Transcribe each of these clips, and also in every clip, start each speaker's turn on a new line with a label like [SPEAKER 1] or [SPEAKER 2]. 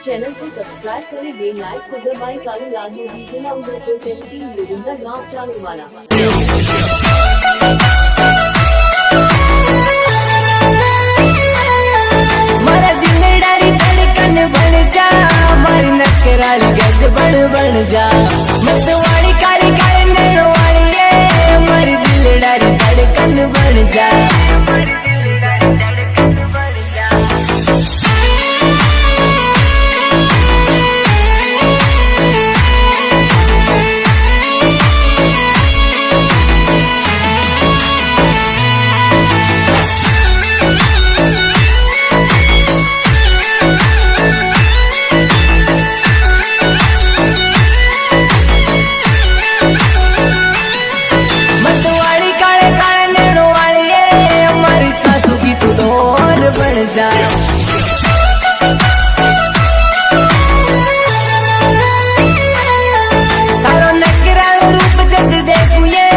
[SPEAKER 1] Channel को subscribe करें, बेल लाइक को दबाएं। कालू लाल मोदी जिला उदयपुर तहसील लोरिंदा गाँव चालूवाला।
[SPEAKER 2] मारा दिल डारी धड़कन बन जा, मारी नकराली गज बन जा, मतवाली काली काली नैनो वाली है, मारी दिल डारी धड़कन बन जा। तारो नकरालो रूप जद देखू ये,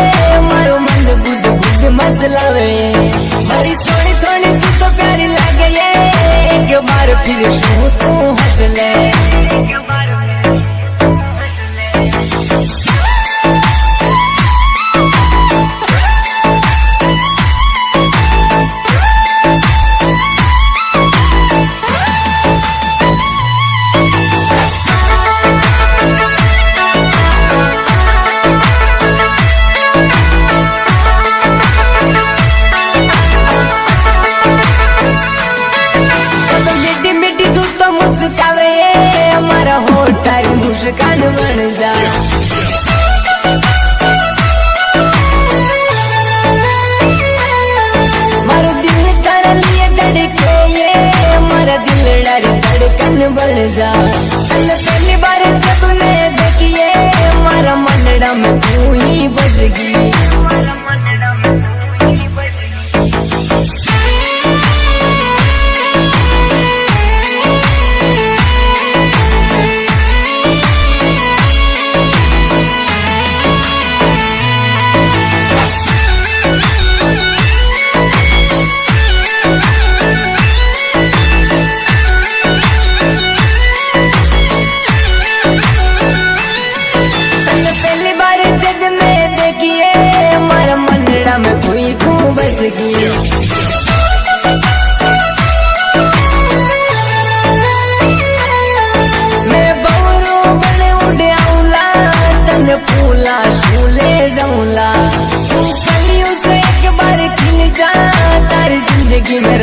[SPEAKER 2] मारो मन गुद गुद मसलावे, मारी सोनी सोनी तू तो प्यारी लगे ये, एक बार फिर शू तू हंस ले। हमारा होटल मुस्कान बन जा, मारो दिल तारा लिए धड़के ये, हमारा दिल डारी धड़कन बन जा। तन पहली बार जब मैं देखिए, हमारा मनड़ा में तू ही बस गई। में कोई तू बस गई, मैं बवरू बने उड़े आऊला, तन फूला शूले जाऊला, तू कलियों से एक बार खिल जा, तारी जिंदगी में